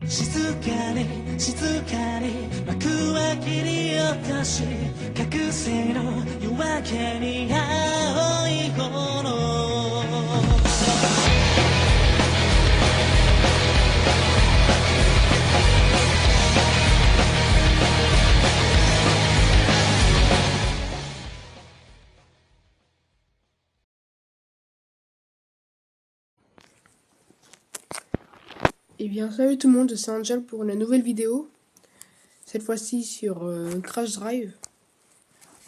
静かに静かに幕は切り落とし覚醒の夜明けに青い炎Eh bien, salut tout le monde, c'est Angel pour une nouvelle vidéo. Cette fois-ci sur Crash Drive,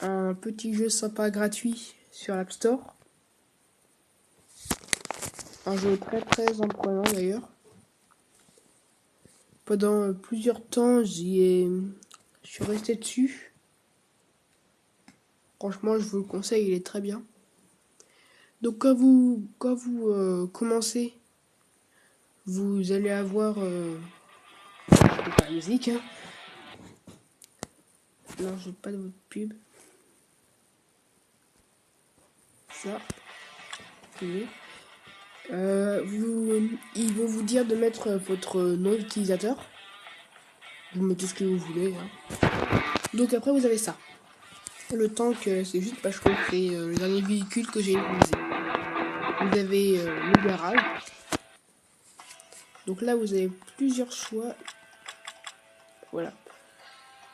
un petit jeu sympa gratuit sur l'App Store. Un jeu très imprenant d'ailleurs. Pendant plusieurs temps, je suis resté dessus. Franchement, je vous le conseille, il est très bien. Donc quand vous commencez, vous allez avoir la musique. Hein. Non, j'ai pas de votre pub. Ça. Oui. Ils vont vous dire de mettre votre nom d'utilisateur. Vous mettez ce que vous voulez. Hein. Donc après vous avez ça. Le tank, c'est juste parce que c'est le dernier véhicule que j'ai utilisé. Vous avez le garage. Donc là vous avez plusieurs choix. Voilà.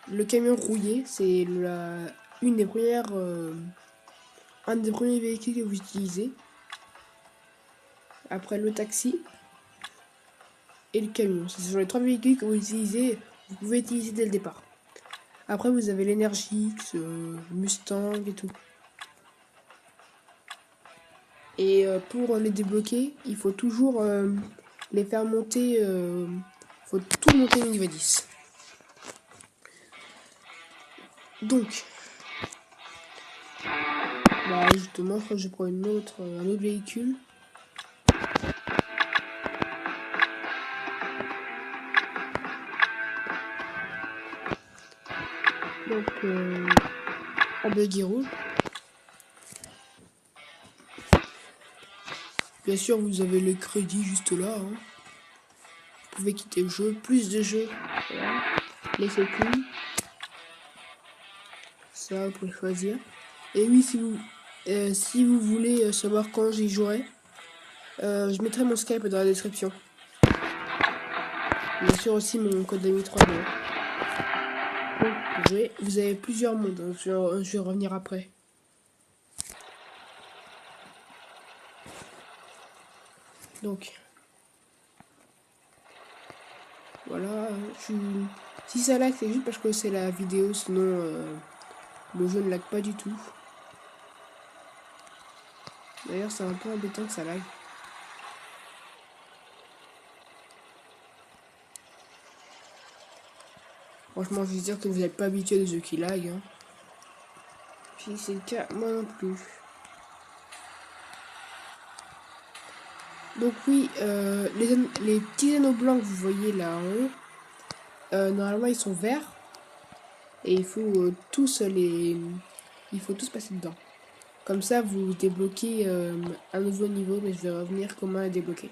Le camion rouillé, c'est un des premiers véhicules que vous utilisez. Après le taxi et le camion. Ce sont les trois véhicules que vous utilisez. Vous pouvez utiliser dès le départ. Après, vous avez l'énergie, Mustang et tout. Et pour les débloquer, il faut toujours les faire monter. Faut tout monter au niveau 10. Donc, bah justement, je crois que je prends un autre véhicule. Donc, en buggy rouge. Bien sûr, vous avez le crédit juste là. Hein. Vous pouvez quitter le jeu. Plus de jeux. Voilà. Les secours. Ça, vous pouvez choisir. Et oui, si vous voulez savoir quand j'y jouerai, je mettrai mon Skype dans la description. Bien sûr aussi mon code ami 3D. Donc, vous avez plusieurs mondes. Donc je vais revenir après. Donc, voilà. Si ça lag, c'est juste parce que c'est la vidéo. Sinon, le jeu ne lag pas du tout. D'ailleurs, c'est un peu embêtant que ça lag. Franchement, je veux dire que vous n'êtes pas habitué à des jeux qui lag. Hein. Puis c'est le cas, moi non plus. Donc oui, les petits anneaux blancs que vous voyez là en haut, normalement ils sont verts. Et il faut tous passer dedans. Comme ça, vous débloquez un nouveau niveau, mais je vais revenir comment les débloquer.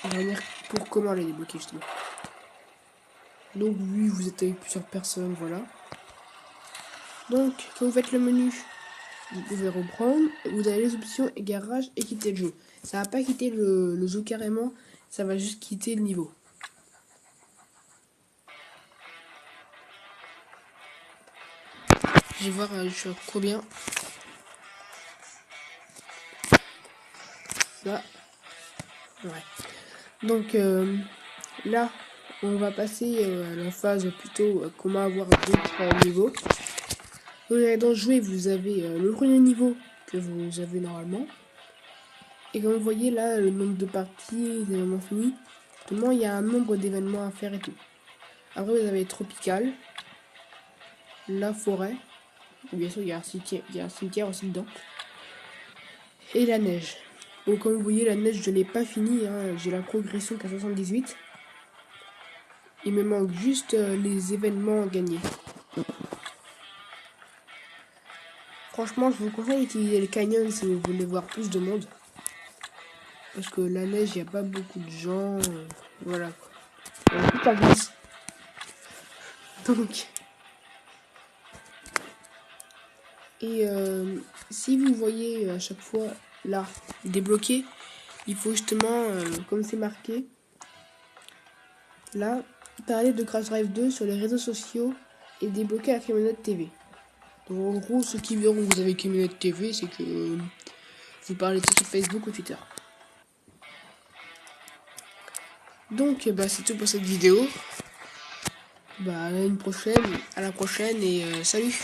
Je vais revenir pour comment les débloquer justement. Donc oui, vous êtes avec plusieurs personnes, voilà. Donc, quand vous faites le menu, vous pouvez reprendre. Vous avez les options garage et quitter le jeu. Ça va pas quitter le jeu carrément, ça va juste quitter le niveau. Je vais voir, je suis à combien. Là. Ouais. Donc là, on va passer à la phase plutôt comment avoir d'autres niveaux. Vous allez dans jouer, vous avez le premier niveau que vous avez normalement. Et comme vous voyez là, le nombre de parties, les événements finis. Tout le monde, il y a un nombre d'événements à faire et tout. Après, vous avez Tropical, la forêt. Bien sûr, il y a un cimetière aussi dedans. Et la neige. Donc comme vous voyez, la neige, je ne l'ai pas fini. Hein. J'ai la progression qu'à 78. Il me manque juste les événements gagnés. Franchement, je vous conseille d'utiliser le canyon si vous voulez voir plus de monde. Parce que la neige, il n'y a pas beaucoup de gens. Voilà quoi. Il y a toute la glace. Donc. Et si vous voyez à chaque fois là, débloqué, il faut justement, comme c'est marqué, là, parler de Crash Drive 2 sur les réseaux sociaux et débloquer la camionnette TV. Donc en gros, ceux qui verront que vous avez camionnette TV, c'est que vous parlez de ça sur Facebook ou Twitter. Donc bah, c'est tout pour cette vidéo. Bah à la prochaine et salut.